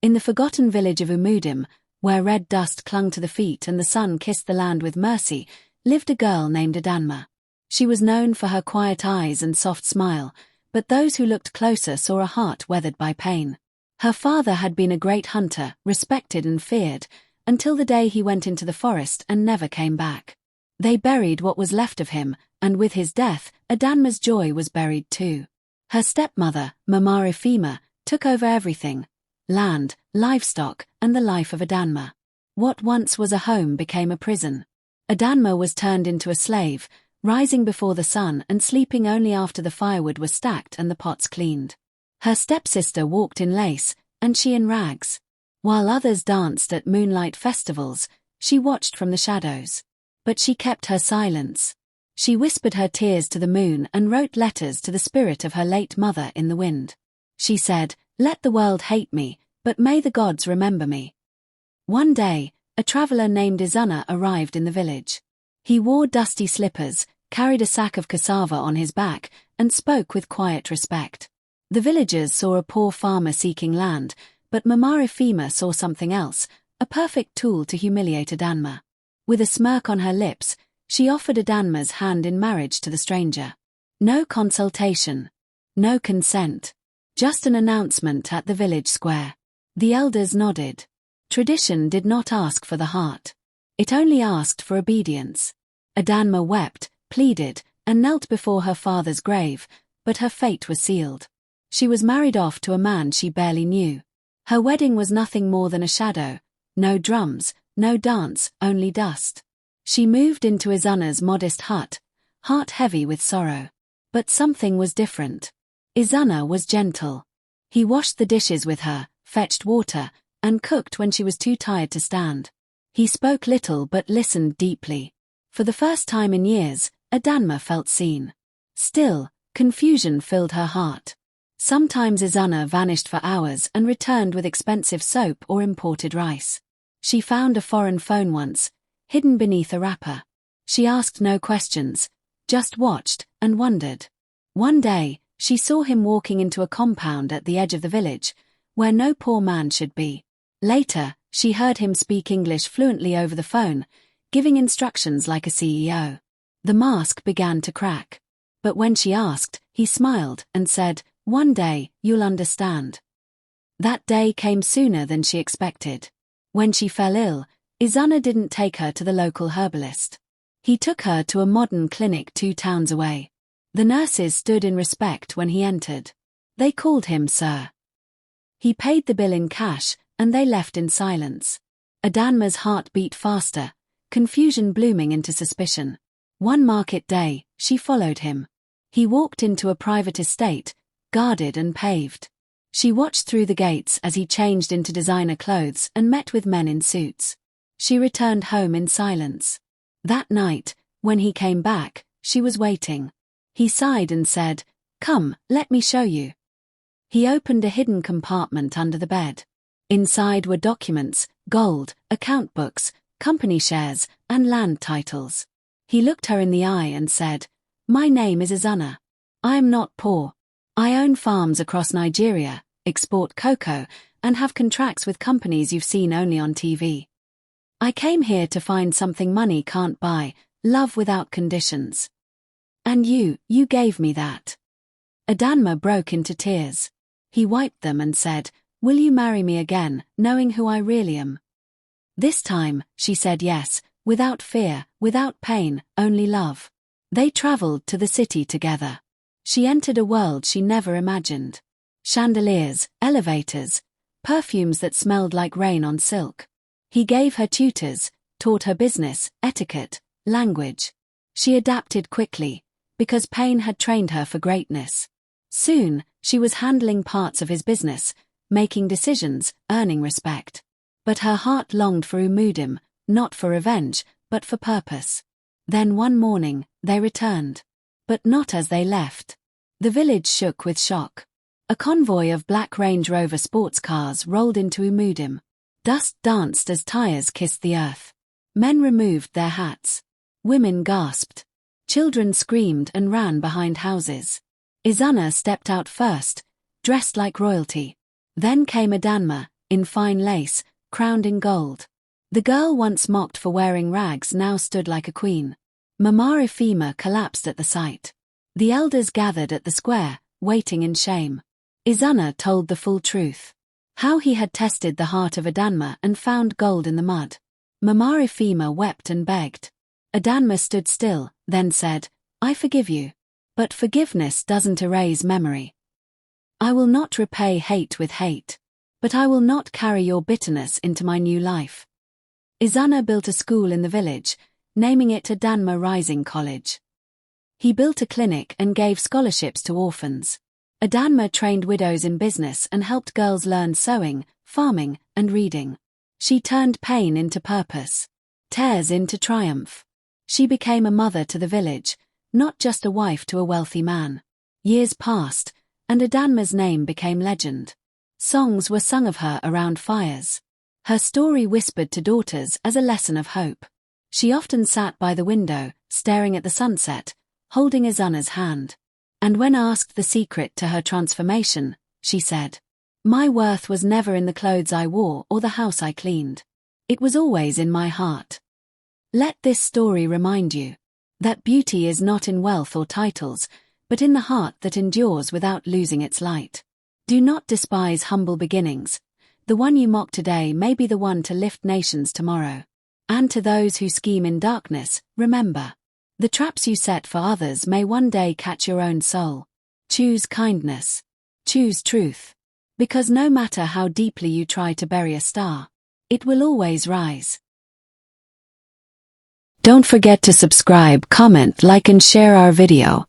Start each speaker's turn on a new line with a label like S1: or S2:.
S1: In the forgotten village of Umudim, where red dust clung to the feet and the sun kissed the land with mercy, lived a girl named Adanma. She was known for her quiet eyes and soft smile, but those who looked closer saw a heart weathered by pain. Her father had been a great hunter, respected and feared, until the day he went into the forest and never came back. They buried what was left of him, and with his death, Adanma's joy was buried too. Her stepmother, Mama Ifeoma, took over everything: land, livestock, and the life of Adanma. What once was a home became a prison. Adanma was turned into a slave, rising before the sun and sleeping only after the firewood was stacked and the pots cleaned. Her stepsister walked in lace, and she in rags. While others danced at moonlight festivals, she watched from the shadows. But she kept her silence. She whispered her tears to the moon and wrote letters to the spirit of her late mother in the wind. She said, "Let the world hate me, but may the gods remember me." One day, a traveler named Izunna arrived in the village. He wore dusty slippers, carried a sack of cassava on his back, and spoke with quiet respect. The villagers saw a poor farmer seeking land, but Mama Ifeoma saw something else, a perfect tool to humiliate Adanma. With a smirk on her lips, she offered Adanma's hand in marriage to the stranger. No consultation. No consent. Just an announcement at the village square. The elders nodded. Tradition did not ask for the heart. It only asked for obedience. Adanma wept, pleaded, and knelt before her father's grave, but her fate was sealed. She was married off to a man she barely knew. Her wedding was nothing more than a shadow. No drums, no dance, only dust. She moved into Izunna's modest hut, heart heavy with sorrow. But something was different. Izunna was gentle. He washed the dishes with her, fetched water, and cooked when she was too tired to stand. He spoke little but listened deeply. For the first time in years, Adanma felt seen. Still, confusion filled her heart. Sometimes Izunna vanished for hours and returned with expensive soap or imported rice. She found a foreign phone once, hidden beneath a wrapper. She asked no questions, just watched and wondered. One day, she saw him walking into a compound at the edge of the village, where no poor man should be. Later, she heard him speak English fluently over the phone, giving instructions like a CEO. The mask began to crack. But when she asked, he smiled and said, "One day, you'll understand." That day came sooner than she expected. When she fell ill, Izunna didn't take her to the local herbalist. He took her to a modern clinic 2 towns away. The nurses stood in respect when he entered. They called him Sir. He paid the bill in cash, and they left in silence. Adanma's heart beat faster, confusion blooming into suspicion. One market day, she followed him. He walked into a private estate, guarded and paved. She watched through the gates as he changed into designer clothes and met with men in suits. She returned home in silence. That night, when he came back, she was waiting. He sighed and said, "Come, let me show you." He opened a hidden compartment under the bed. Inside were documents, gold, account books, company shares, and land titles. He looked her in the eye and said, "My name is Izunna. I am not poor. I own farms across Nigeria, export cocoa, and have contracts with companies you've seen only on TV. I came here to find something money can't buy, love without conditions. And you gave me that." Adanma broke into tears. He wiped them and said, "Will you marry me again, knowing who I really am?" This time, she said yes, without fear, without pain, only love. They traveled to the city together. She entered a world she never imagined. Chandeliers, elevators, perfumes that smelled like rain on silk. He gave her tutors, taught her business, etiquette, language. She adapted quickly, because pain had trained her for greatness. Soon, she was handling parts of his business, making decisions, earning respect. But her heart longed for Umudim, not for revenge, but for purpose. Then one morning, they returned. But not as they left. The village shook with shock. A convoy of black Range Rover sports cars rolled into Umudim. Dust danced as tires kissed the earth. Men removed their hats. Women gasped. Children screamed and ran behind houses. Izunna stepped out first, dressed like royalty. Then came Adanma, in fine lace, crowned in gold. The girl once mocked for wearing rags now stood like a queen. Mama Ifeoma collapsed at the sight. The elders gathered at the square, waiting in shame. Izunna told the full truth. How he had tested the heart of Adanma and found gold in the mud. Mama Ifeoma wept and begged. Adanma stood still, then said, "I forgive you. But forgiveness doesn't erase memory. I will not repay hate with hate. But I will not carry your bitterness into my new life." Izunna built a school in the village, naming it Adanma Rising College. He built a clinic and gave scholarships to orphans. Adanma trained widows in business and helped girls learn sewing, farming, and reading. She turned pain into purpose, tears into triumph. She became a mother to the village, not just a wife to a wealthy man. Years passed, and Adanma's name became legend. Songs were sung of her around fires. Her story whispered to daughters as a lesson of hope. She often sat by the window, staring at the sunset, holding Izunna's hand. And when asked the secret to her transformation, she said, "My worth was never in the clothes I wore or the house I cleaned. It was always in my heart." Let this story remind you that beauty is not in wealth or titles, but in the heart that endures without losing its light. Do not despise humble beginnings. The one you mock today may be the one to lift nations tomorrow. And to those who scheme in darkness, remember, the traps you set for others may one day catch your own soul. Choose kindness. Choose truth. Because no matter how deeply you try to bury a star, it will always rise. Don't forget to subscribe, comment, like and share our video.